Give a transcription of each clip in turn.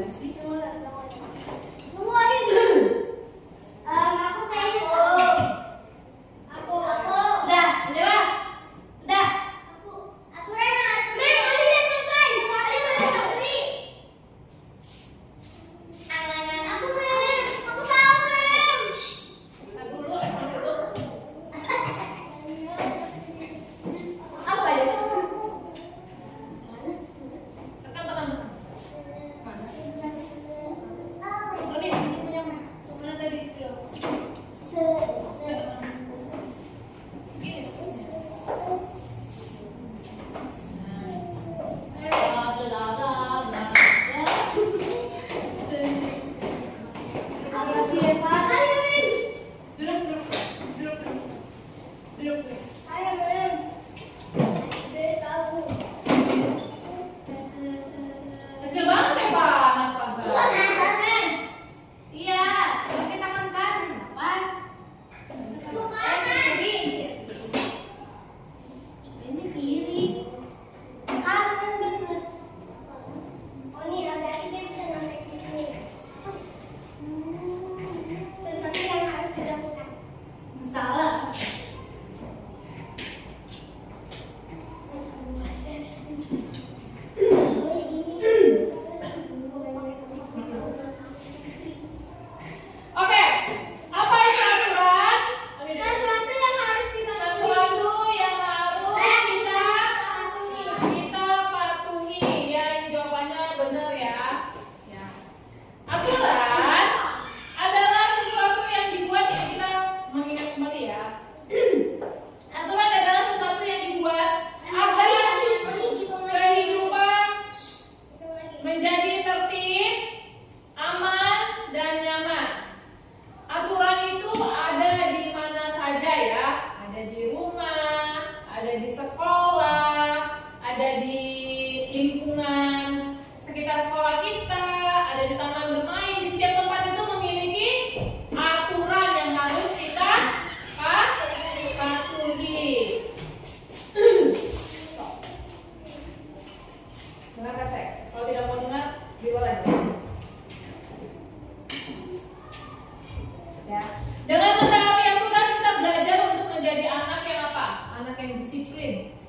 lagi sih?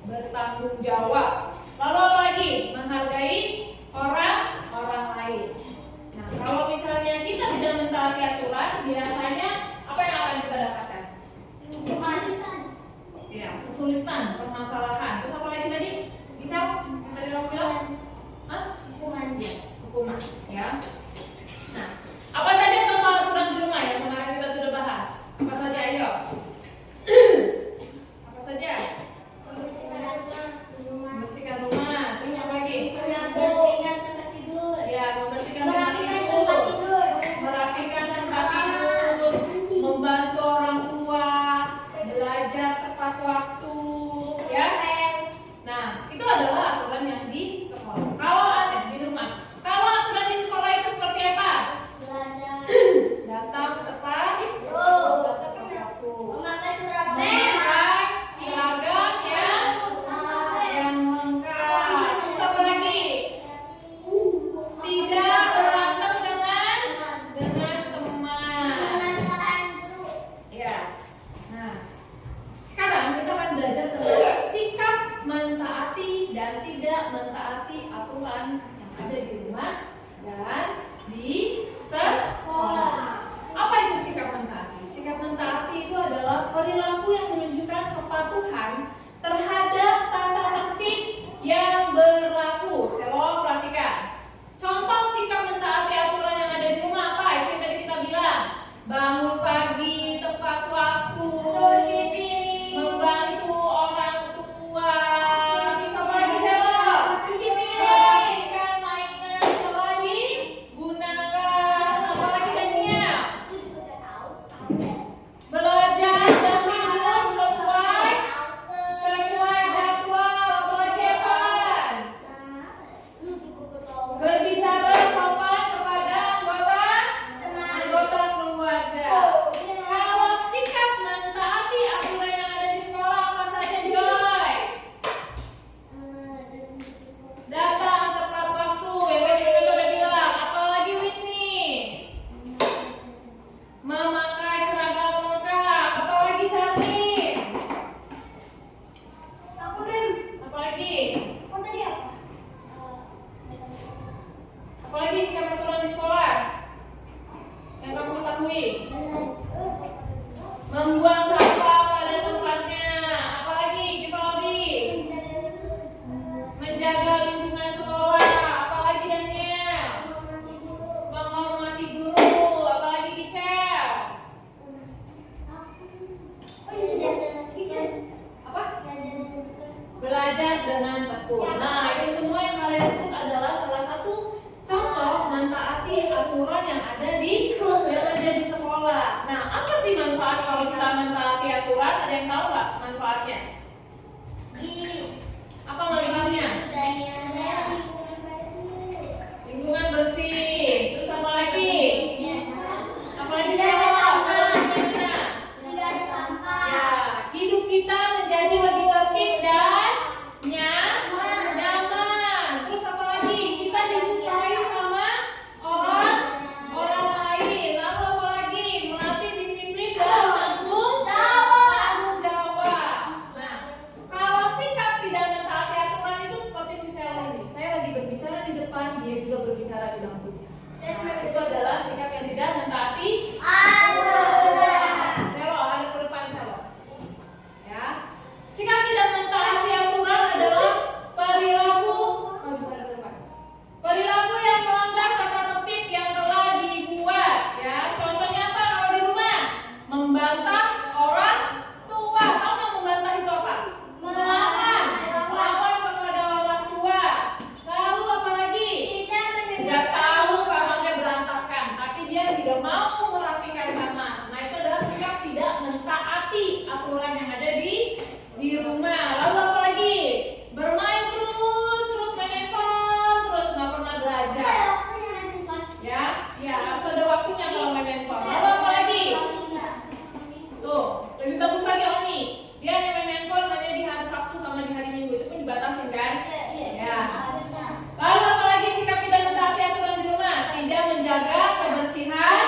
Bertanggung jawab. Lalu apa lagi? Menghargai orang lain. Nah, kalau misalnya kita tidak mentaati aturan, biasanya apa yang akan kita dapatkan? Ya, kesulitan, permasalahan. Terus apa lagi tadi? Bisa? Tadi kamu bilang? Hah? Yes, hukuman. Ya. Nah, apa saja contoh aturan di rumah yang kemarin kita sudah bahas? Apa saja? Ayo. Apa saja? Membersihkan rumah. Terus apa lagi? Membersihkan tempat tidur. Ya, membersihkan tempat tidur. Merapikan tempat tidur. Membantu orang tua. Belajar tepat waktu. Ya. Nah, itu adalah aturan yang di sekolah. Kalau ada di rumah. Kalau aturan di sekolah itu seperti di sekolah? Yang kamu ketahui? Membuang sampah pada tempatnya. Apalagi, Cipaudi? Menjaga lingkungan sekolah. Apalagi, Daniel? Menghormati guru. Apalagi, Kicel? Apa? Belajar dengan tekun. Nah, itu semua yang kalian sebut adalah salah satu contoh mentaati aturan yang ada di sekolah. Nah, apa sih manfaat kalau kita mentaati aturan? Ada yang tahu nggak manfaatnya? Apa manfaatnya? Lingkungan bersih. Terus apa lagi? Apa lagi? Ya, hidup kita menjadi lebih tertib dan nyaman. Terus apa lagi? Kita disukai sama orang lain. Lalu apa lagi? Melatih disiplin dan tanggung jawab. Nah, kalau sikap tidak mentaati aturan itu seperti si Sela ini. Saya lagi berbicara di depan, dia juga berbicara di belakangnya. Nah, itu adalah sikap yang tidak mentaati aturan. Selo, ada ke depan Selo. Ya, sikap tidak mentaati aturan adalah perilaku yang melanggar tata tertib yang telah dibuat. Ya, contohnya apa kalau di rumah? Membantah orang tua. Tahu nggak membantah itu apa? Melawan kepada orang tua. Lalu apa lagi? Tidak tahu kamarnya berantakan, tapi dia tidak mau merapikan kamar. Nah, itu adalah sikap tidak mentaati aturan yang ada di rumah. Lalu apa lagi? Bermain terus main handphone, terus nggak pernah belajar. Ya, harus ada waktunya kalau main handphone. Lalu apa lagi? Tuh, lebih bagus lagi Oni. Dia hanya main handphone hanya di hari Sabtu sama di hari Minggu, itu pun dibatasin kan? Ya. Lalu apa lagi sikap tidak mentaati aturan di rumah? Tidak menjaga kebersihan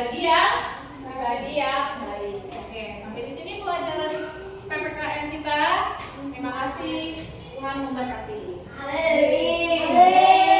pribadi yang baik. Oke, sampai di sini pelajaran PPKN kita. Terima kasih, Tuhan memberkati. Amin.